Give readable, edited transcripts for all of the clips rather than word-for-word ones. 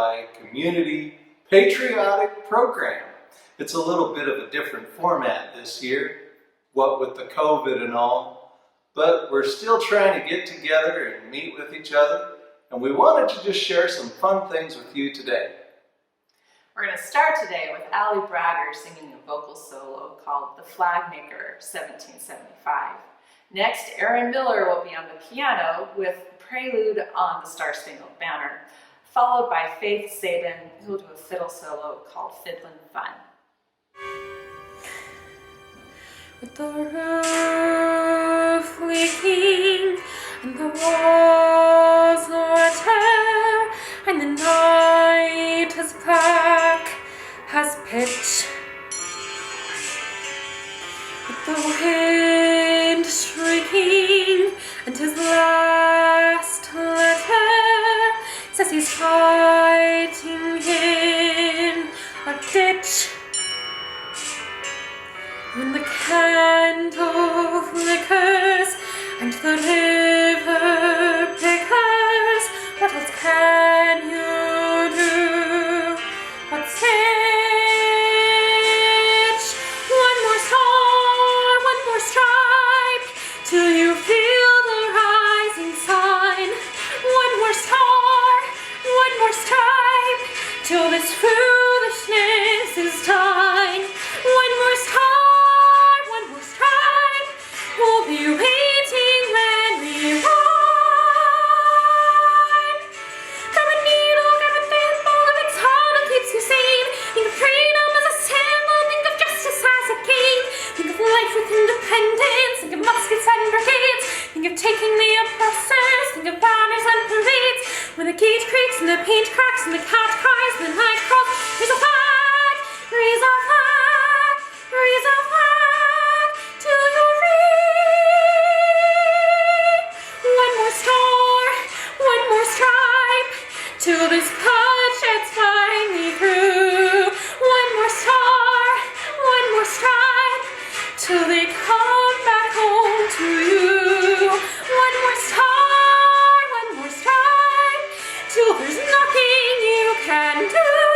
by community patriotic program. It's a little bit of a different format this year, what with the COVID and all, but we're still trying to get together and meet with each other, and we wanted to just share some fun things with you today. We're going to start today with Braegger singing a vocal solo called The Flag Maker 1775. Next, Aaron Miller will be on the piano with Prelude on the Star Spangled Banner, followed by Faith Sabin, who will do a fiddle solo called Fiddlin' Fun. With the roof leaking and the walls are bare, and the night as black as pitch, with the wind shrieking and his last letter says he's fighting in a ditch. When the candle flickers and the river bickers, what else can you do but stitch? One more star, one more stripe, till you feel the rising sun. One more star, one more stripe, till this foolishness is done. One more star, we'll be waiting when we run. Grab a needle, grab a thimble, if it's all that keeps you sane. Think of freedom as a symbol, think of justice as a game. Think of life with independence, think of muskets and brigades. Think of taking the oppressors, think of banners and parades. When the gate creaks and the paint cracks and the cat cries and the night crawls, raise a flag, raise a flag, raise a flag till you're till this pudge gets finally through. One more star, one more stripe, till they come back home to you. One more star, one more stripe, till there's nothing you can do.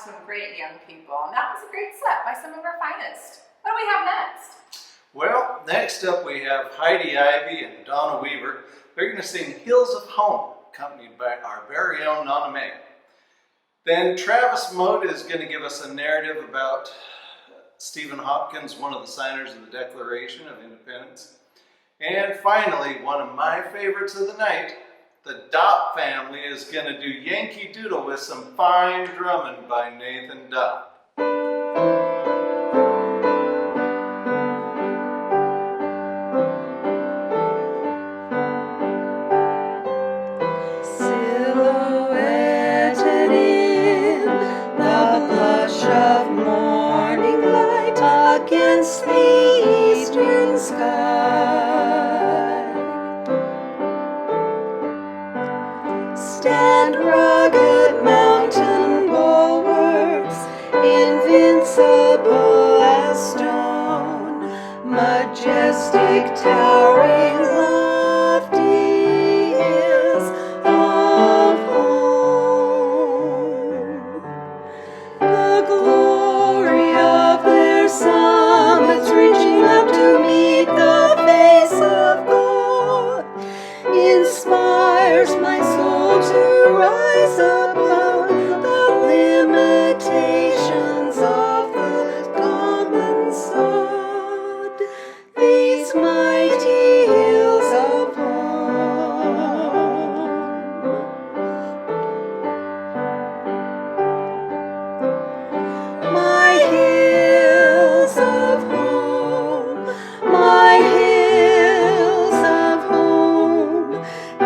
some great young people, and that was a great set by some of our finest. What do we have next? Well, next up we have Heidi, Ivie, and Donna Weaver. They're going to sing Hills of Home, accompanied by our very own Nonna May. Then Travis Mote is going to give us a narrative about Stephen Hopkins, one of the signers of the Declaration of Independence. And finally, one of my favorites of the night, the Dopp family is going to do Yankee Doodle with some fine drumming by Nathan Dopp. Silhouetted in the blush of morning light against the eastern sky, stand rugged mountain bulwarks, invincible as stone, majestic towering lofty hills of home. The glory of their summits reaching up to meet the face of God inspires my soul to rise above the limitations of the common sod. These mighty hills of home. My hills of home, my hills of home.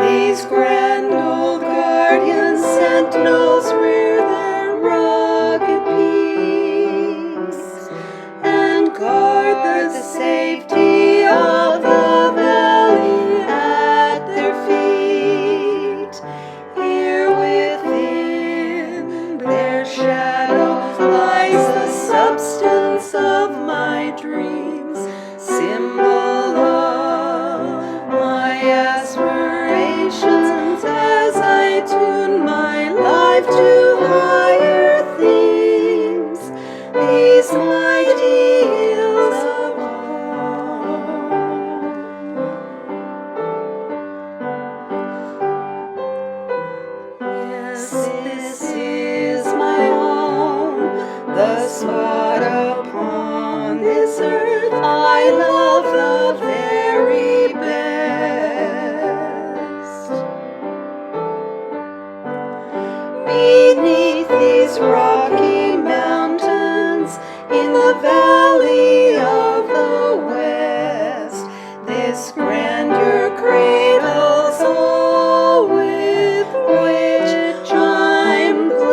These grand old guardian sentinels rear their rugged peaks and guard the safety of the valley at their feet. Here within their shadow lies the substance of my dreams, symbol of my aspirations as I tune my life to higher themes. These mighty hills of home. Yes, this is my home, the spot upon this earth I love the very best. Beneath these rocky mountains, in the valley of the west, this grandeur cradles all with which I'm blessed.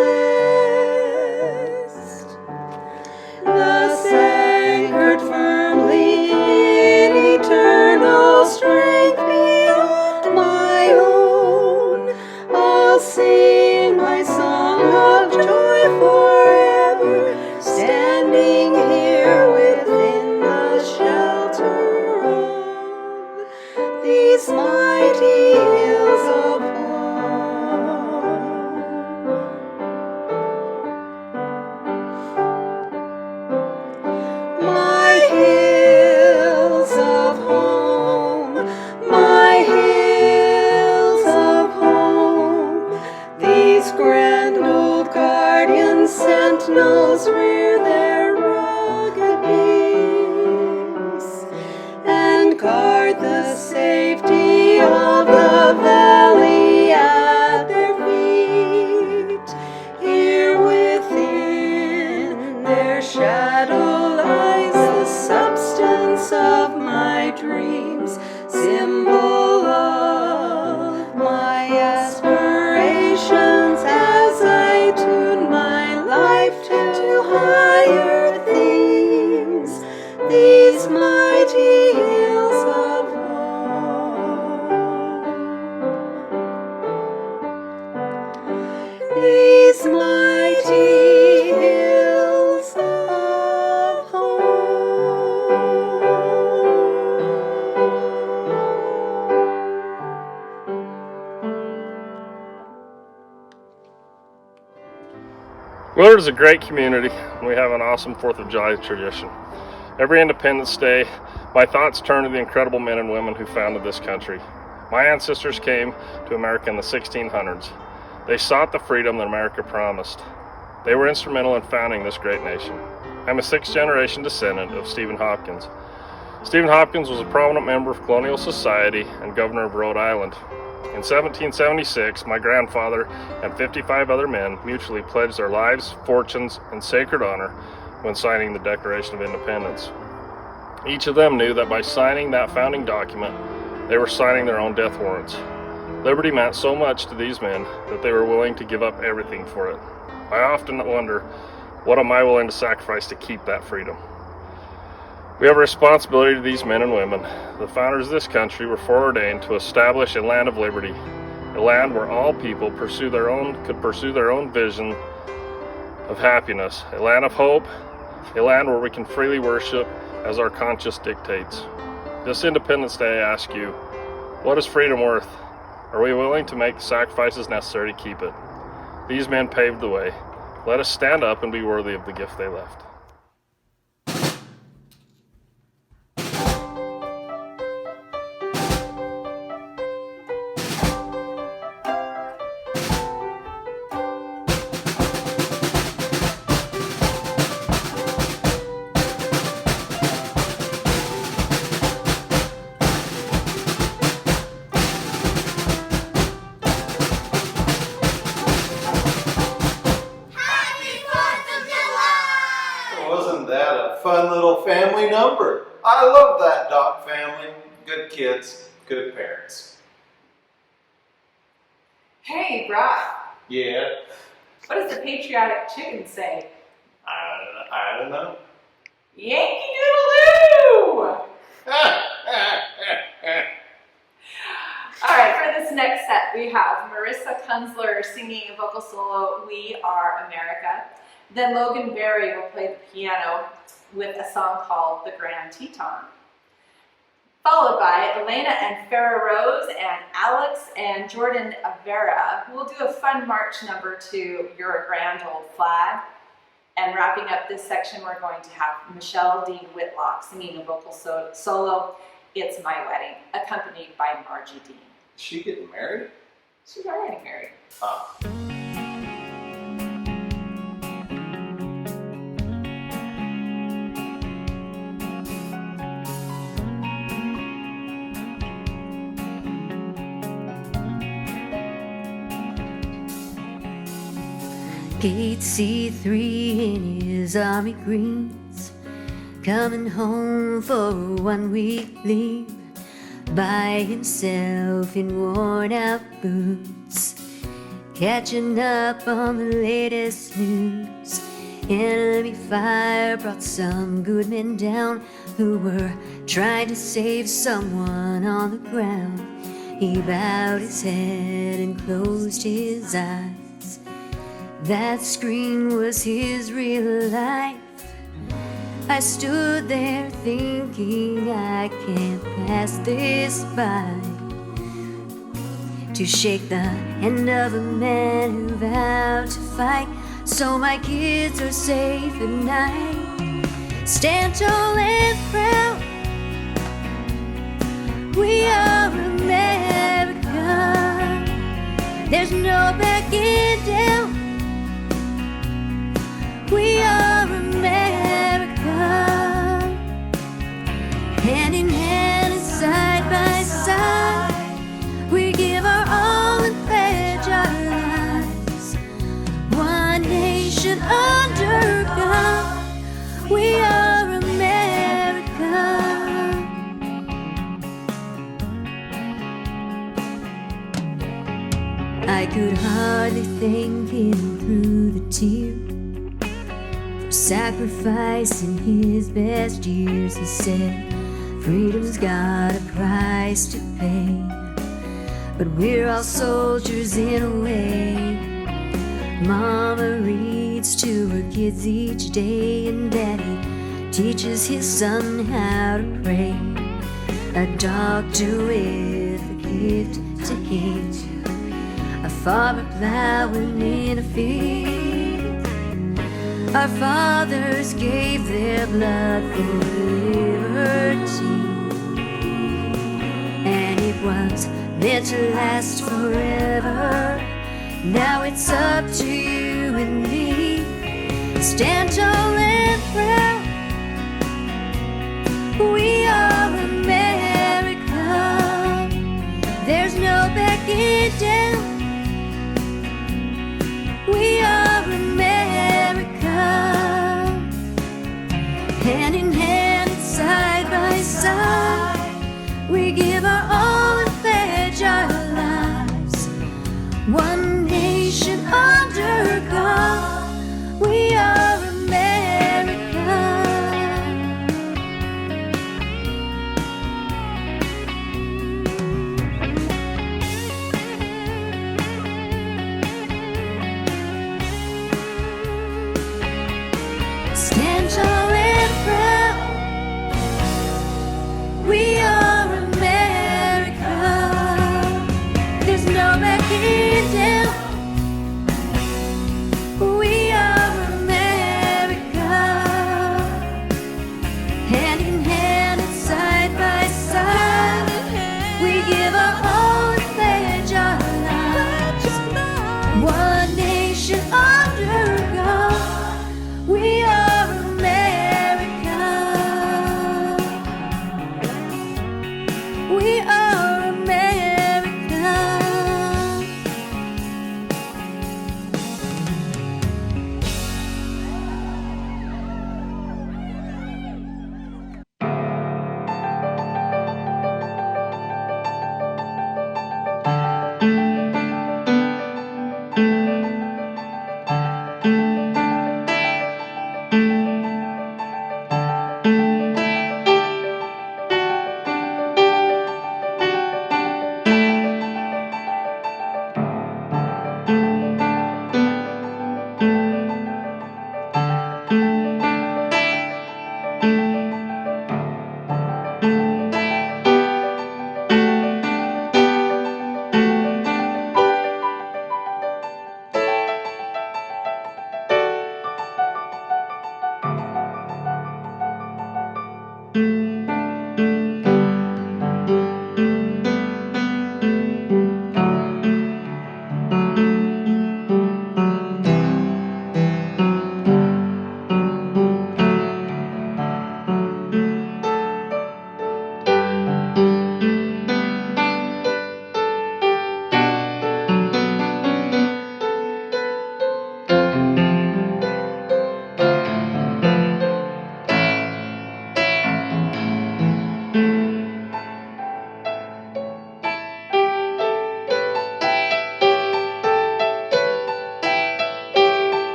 Thus anchored firmly in eternal strength beyond my own, I'll sing my song of joy forever, standing here within the shelter of these mighty hills of home. My hills of home, my hills of home. These grand old guardian sentinels rear their rugged wings and guard the safety of the valley at their feet. Here within their shadow lies the substance of my dreams, symbol of my aspirations as I tune my life to higher themes. These mighty hills of home. Willard is a great community, and we have an awesome 4th of July tradition. Every Independence Day, my thoughts turn to the incredible men and women who founded this country. My ancestors came to America in the 1600s. They sought the freedom that America promised. They were instrumental in founding this great nation. I'm a 6th-generation descendant of Stephen Hopkins. Stephen Hopkins was a prominent member of colonial society and governor of Rhode Island. In 1776, my grandfather and 55 other men mutually pledged their lives, fortunes, and sacred honor when signing the Declaration of Independence. Each of them knew that by signing that founding document, they were signing their own death warrants. Liberty meant so much to these men that they were willing to give up everything for it. I often wonder, what am I willing to sacrifice to keep that freedom? We have a responsibility to these men and women. The founders of this country were foreordained to establish a land of liberty, a land where all people could pursue their own vision of happiness, a land of hope, a land where we can freely worship as our conscience dictates. This Independence Day, I ask you, what is freedom worth? Are we willing to make the sacrifices necessary to keep it? These men paved the way. Let us stand up and be worthy of the gift they left. Fun little family number. I love that Dopp family. Good kids, good parents. Hey, Brock. Yeah, What does the patriotic chicken say? I don't know. Yankee Doodle-Doo! All right, for this next set, we have Marisa Kunzler singing a vocal solo, We Are America. Then Logan Berry will play the piano with a song called The Grand Teton. Followed by Elaina and Farah Rose and Alex and Jordyn Avera, who will do a fun march number to You're a Grand Old Flag. And wrapping up this section, we're going to have Michelle D. Whitlock singing a vocal solo, It's My Wedding, accompanied by Margie Dean. Is she getting married? She's already married. Ah. He'd see 3 in his army greens, coming home for 1 week leave, by himself in worn out boots, catching up on the latest news. Enemy fire brought some good men down who were trying to save someone on the ground. He bowed his head and closed his eyes. That screen was his real life. I stood there thinking I can't pass this by, to shake the hand of a man who vowed to fight so my kids are safe at night. Stand tall and proud, we are America. There's no backing down. We are America. Hand in hand and side by side, we give our all and pledge our lives. One nation under God, we are America. I could hardly thank him through the tears, sacrificing his best years. He said, freedom's got a price to pay, but we're all soldiers in a way. Mama reads to her kids each day, and Daddy teaches his son how to pray. A doctor with a gift to give, a farmer plowing in a field, Our fathers gave their blood for liberty, and it was meant to last forever. Now it's up to you and me. Stand tall and proud. We are America. There's no backing down. We are America. Hand in hand and side by side, we give our all and pledge our lives. One nation under God. We are America.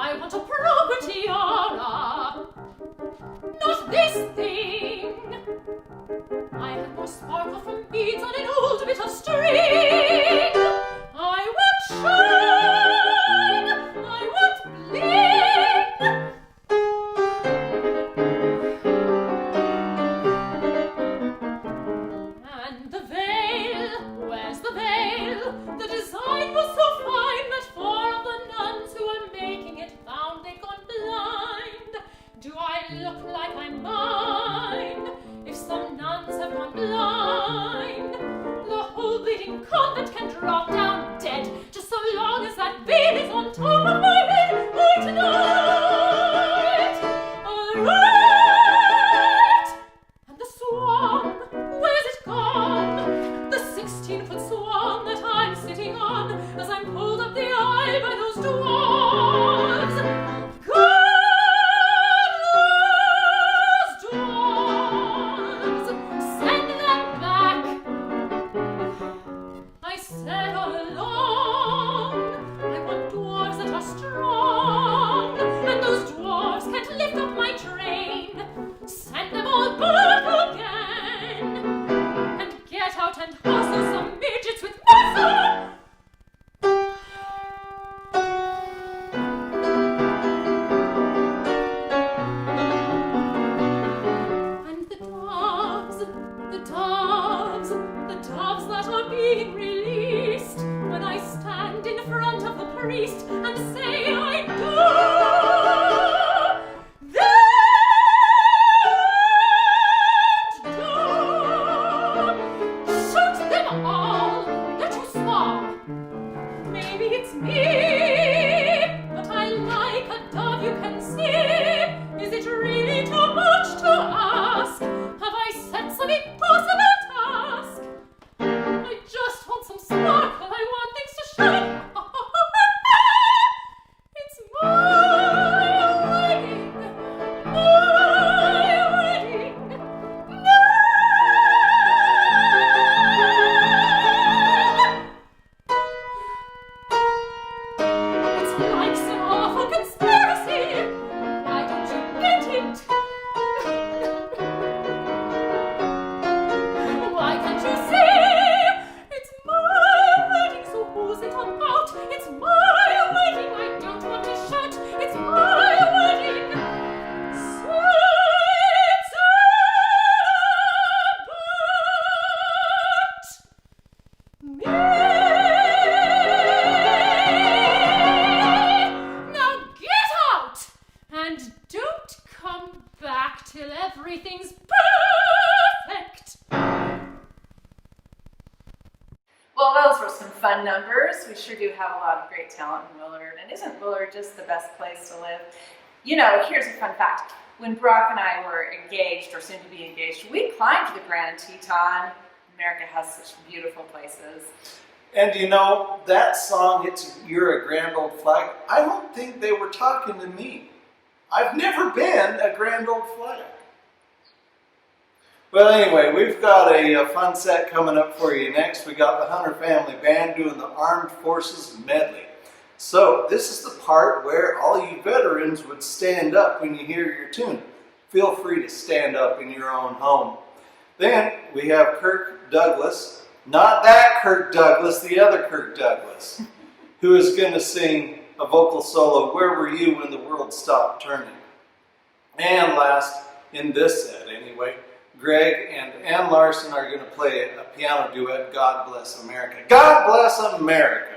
I want a proper tiara, not this thing. I have more sparkle from beads on an old bit of string. I want shine, I want bling. And the veil, where's the veil? The design was so fine that 4 of the nuns who were making it found they'd gone blind. Do I look like I'm blind? If some nuns have gone blind, the whole bleeding convent can drop down dead, just so long as that baby's on top of my head. Oh, tonight, all right. And the swan, where's it gone? The 16-foot swan that I'm sitting on as I'm pulled up the aisle by those dwarves. God, those dwarves, send them back. I said all along, I want dwarves that are strong, and those dwarves can't lift up my train. Send them all back again, and get out and hustle some midgets with muscle. And the doves, the doves, the doves that are being released, when I stand in front of the priest and say I do, they do. Shoot them all, they're too small. Maybe it's me, but I like a dove you can see. Is it really too much to ask? Have I set some impossible task? I just want some sparkle, I want things to shine. It's my wedding, my wedding. No! It's like some awful conspiracy. Why don't you get it? Why can't you see? It's my wedding, so who's it about? It's my wedding, I don't want to shout. It's my wedding. So it's about me. Now get out and don't come back till everything's perfect. Well, those were some fun numbers. We sure do have a lot of great talent in Willard. And isn't Willard just the best place to live? You know, here's a fun fact. When Brock and I were engaged, or soon to be engaged, we climbed the Grand Teton. America has such beautiful places. And you know, that song, You're a Grand Old Flag, I don't think they were talking to me. I've never been a Grand Old Flag. Well, anyway, we've got a fun set coming up for you next. We got the Hunter Family Band doing the Armed Forces Medley. So this is the part where all you veterans would stand up when you hear your tune. Feel free to stand up in your own home. Then we have Kirk Douglas, not that Kirk Douglas, the other Kirk Douglas, who is going to sing a vocal solo, Where Were You When the World Stopped Turning? And last, in this set anyway, Greg and Ann Larsen are going to play a piano duet, God Bless America. God Bless America!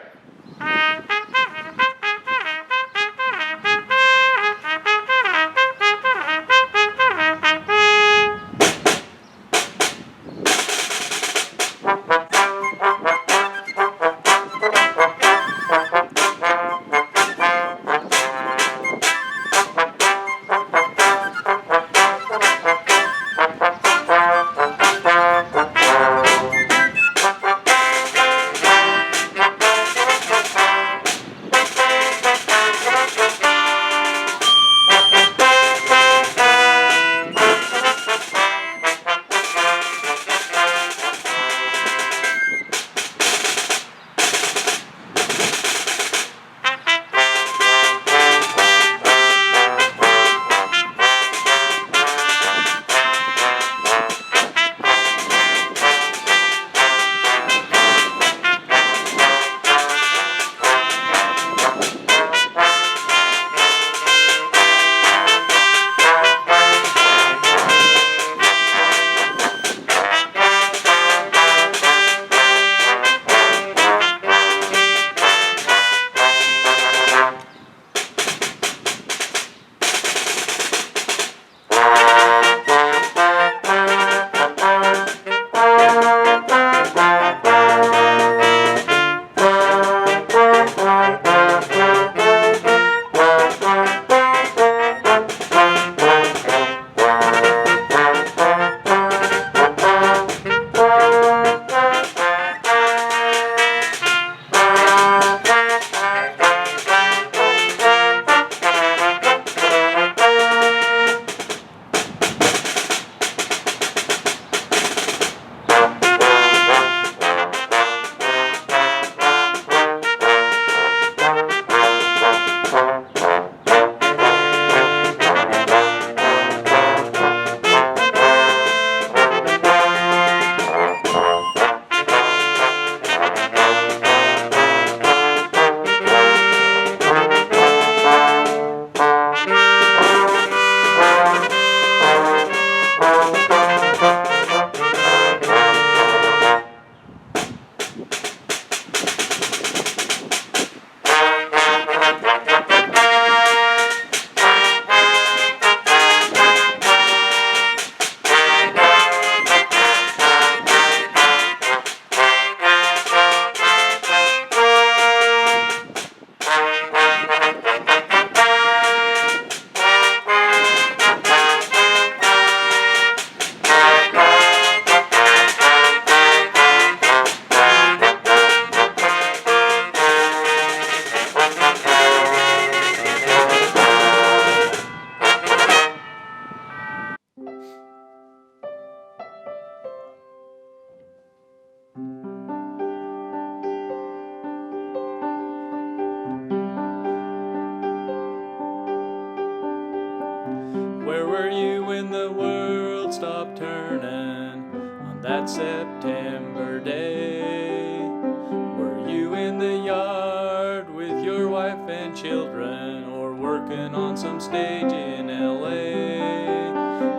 when the world stopped turning on that September day? Were you in the yard with your wife and children, or working on some stage in LA?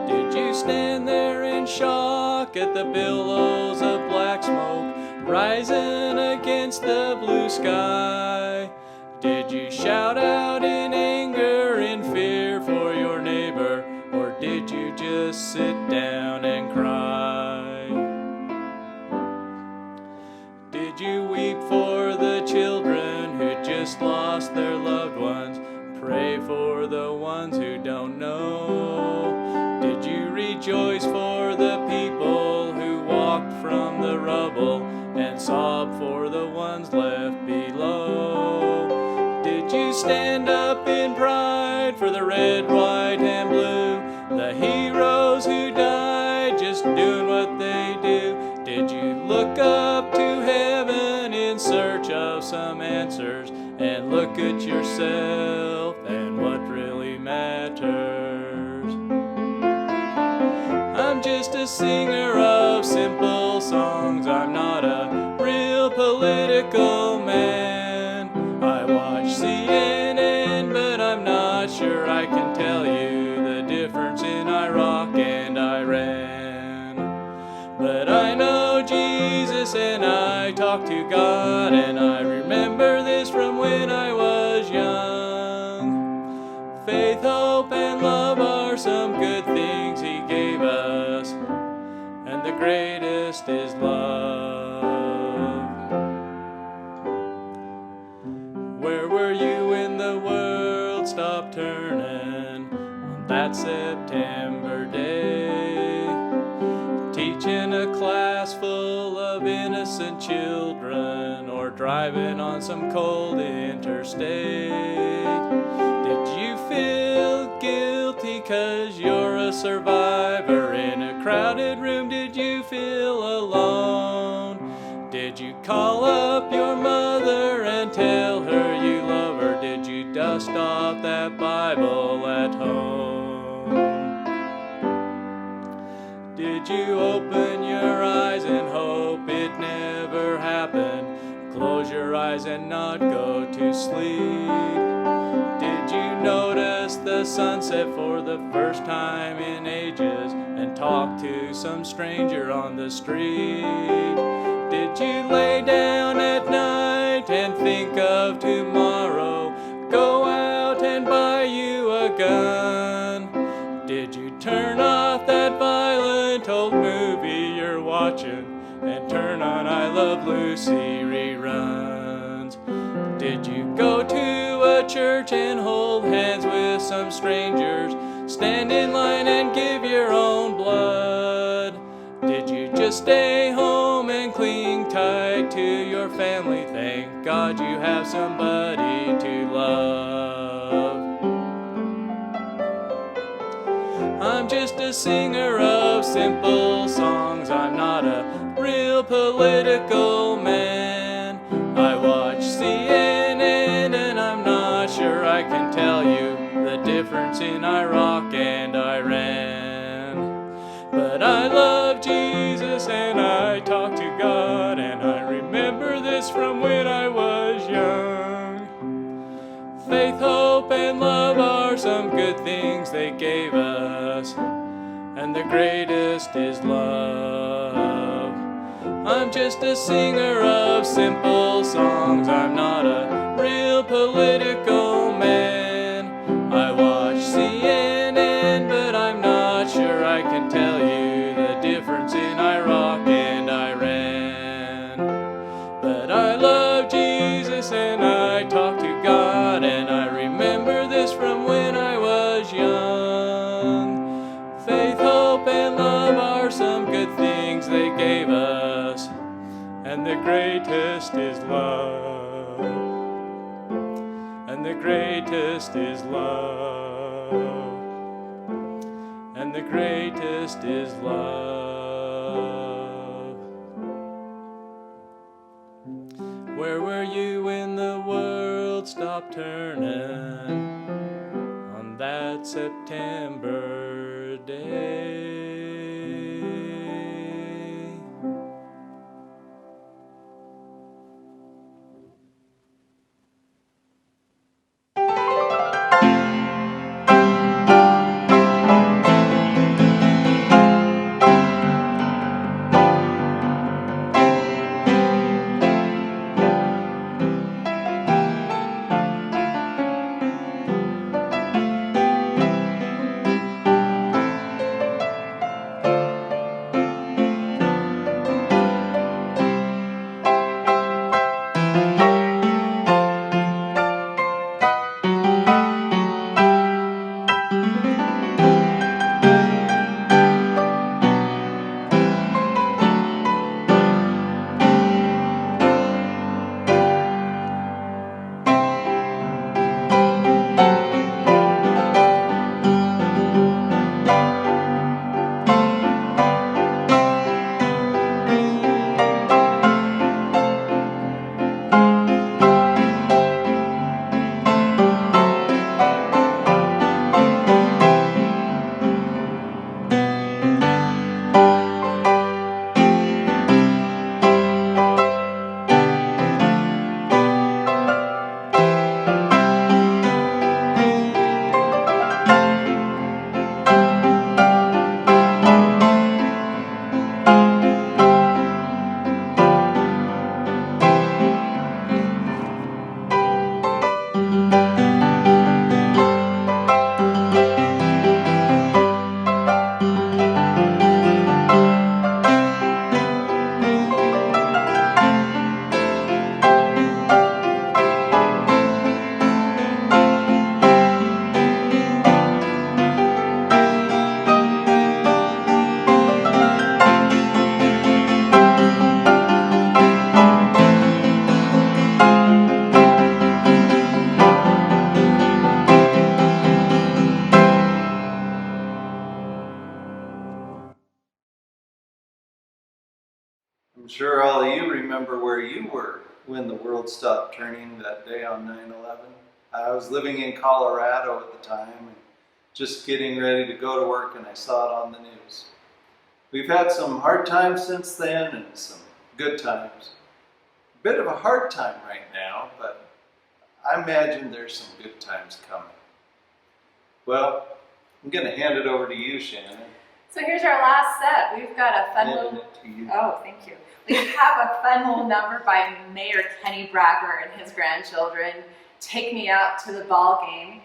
Did you stand there in shock at the billows of black smoke rising against the blue sky? Did you shout out in anger, in fear for your neighbor, or did you just sit down and cry? Did you weep for the children who just lost their loved ones? Pray for the ones who don't know. Did you rejoice for the people who walked from the rubble and sob for the ones left below? Did you stand up in pride for the red, white, and blue, the heroes who died just doing what they do? Did you look up to heaven in search of some answers and look at yourself and what really matters? I'm just a singer of simple songs. I'm not a real political man. I watch CNN, but I'm not sure I can tell you the difference in Iraq and Iran. But I know Jesus and I talk to God, and I remember this from when I was young. Faith, hope, and love are some good things He gave us, and the greatest is love. Where were you when the world stopped turning on that September day? Teaching a class full of innocent children, or driving on some cold interstate? Did you feel guilty 'cause you're a survivor in a crowded room? Did you feel alone? Did you call up your mother and tell her you love her? Did you dust off that Bible at home? Did you open your eyes and hope it never happened? Close your eyes and not go to sleep? Did you notice the sunset for the first time in ages and talk to some stranger on the street? Did you lay down at night and think of tomorrow? Go out and buy you a gun? Did you turn off that violent old movie you're watching and turn on I Love Lucy reruns? Did you go to a church and hold hands with some strangers, stand in line and give your own blood? Did you just stay home and cling tight to your family? Thank God you have somebody to love. I'm just a singer of simple songs. I'm not a real political man. I watch CNN and I'm not sure I can tell you the difference in Iraq and Iran. But I love Jesus and I talk to God, and I remember this from when I was young. Faith, hope, and love are some good things they gave us, and the greatest is love. I'm just a singer of simple songs. I'm not a real political man. I watch CNN, but I'm not sure I can tell you the difference in Iraq and Iran. But I love Jesus and I talk to God, and I remember this from when I was young. Faith, hope, and love are some good things they gave us, and the greatest is love. And the greatest is love. And the greatest is love. Where were you when the world stopped turning on that September day. I'm sure all of you remember where you were when the world stopped turning that day on 9/11. I was living in Colorado at the time and just getting ready to go to work, and I saw it on the news. We've had some hard times since then and some good times. A bit of a hard time right now, but I imagine there's some good times coming. Well, I'm going to hand it over to you, Shannon. So here's our last set. We've got a fun Handing little... it to you. Oh, thank you. We have a fun little number by Mayor Kenny Braegger and his grandchildren, Take Me Out to the Ball Game.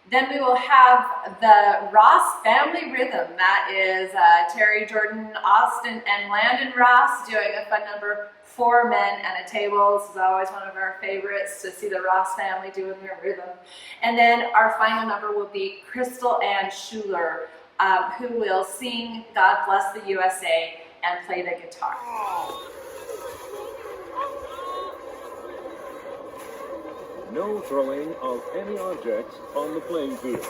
Then we will have the Ross family rhythm. That is Terry, Jordyn, Austin, and Landon Ross doing a fun number, 4 Men and a Table. This is always one of our favorites to see the Ross family doing their rhythm. And then our final number will be Crystal Ann Schuler, who will sing God Bless the USA and play the guitar. No throwing of any objects on the playing field.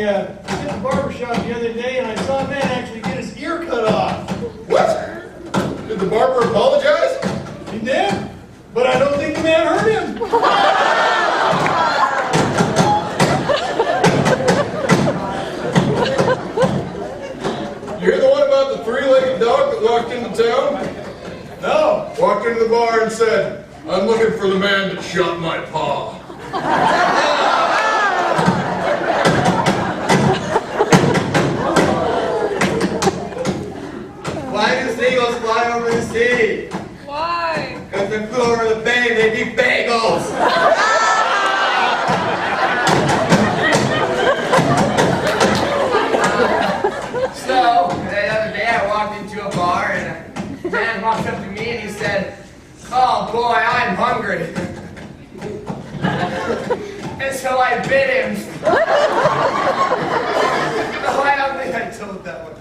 hit the barber shop the other day and I saw a man actually get his ear cut off. What? Did the barber apologize? He did, but I don't think the man hurt him. You hear the one about the three-legged dog that walked into town? No. Walked into the bar and said, "I'm looking for the man that shot my paw." Why do seagulls fly over the sea? Why? Because they flew over the bay, they eat bagels. So, the other day I walked into a bar and a man walked up to me and he said, "Oh boy, I'm hungry." And so I bit him. No, I don't think I told that one.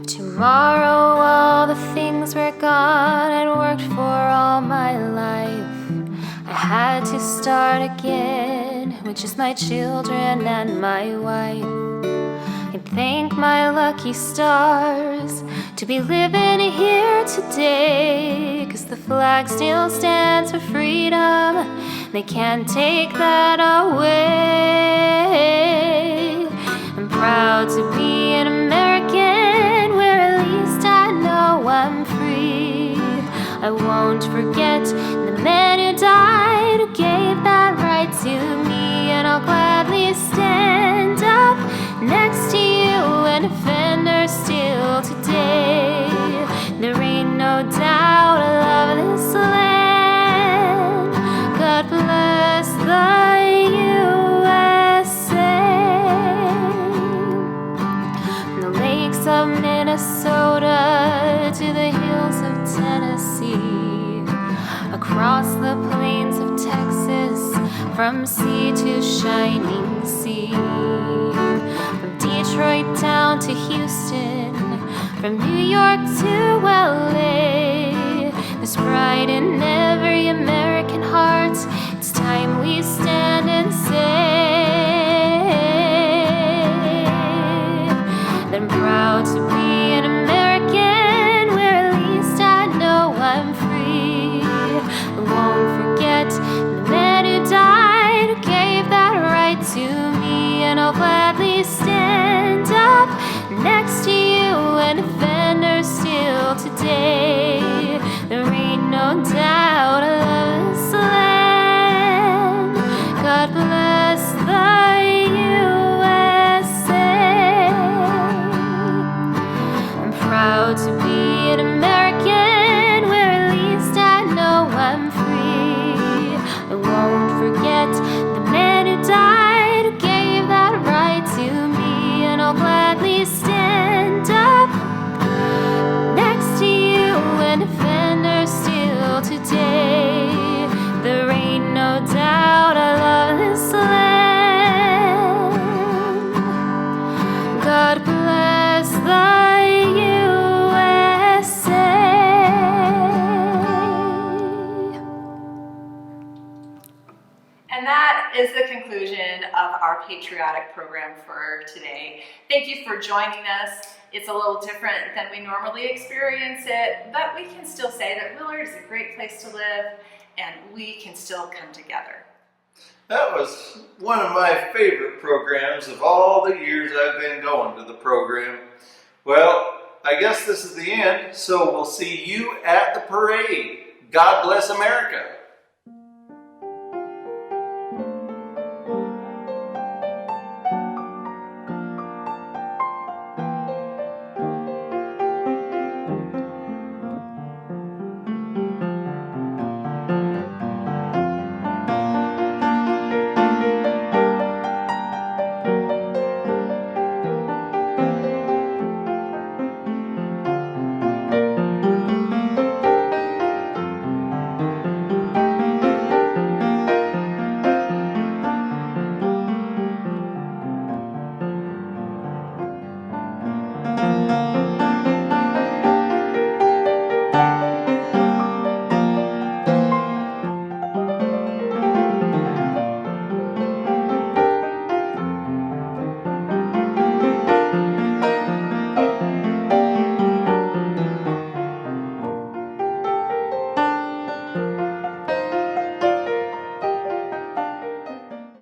Tomorrow all the things were gone I'd worked for all my life. I had to start again with just my children and my wife. I thank my lucky stars to be living here today, 'cause the flag still stands for freedom, they can't take that away. I'm proud to be an American, where at least I know I'm free. I won't forget the men who died, who gave that right to me, and I'll gladly stand up next to you and defend her still today. There ain't no doubt I love this land. God bless the USA. From the lakes of Minnesota to the hills of Tennessee, across the plains of Texas, from sea to shining sea. Detroit down to Houston, from New York to LA. There's pride in every American heart. It's time we stand and say that I'm proud to be an American, where at least I know I'm free. I won't forget the men who died, who gave that right to me, and I'll gladly stand up next to you and defend her still today. There ain't no doubt I love no doubt I love this land. God bless the USA. And that is the conclusion of our patriotic program for today. Thank you for joining us. It's a little different than we normally experience it, but we can still say that Willard is a great place to live and we can still come together. That was one of my favorite programs of all the years I've been going to the program. Well, I guess this is the end, so we'll see you at the parade. God bless America.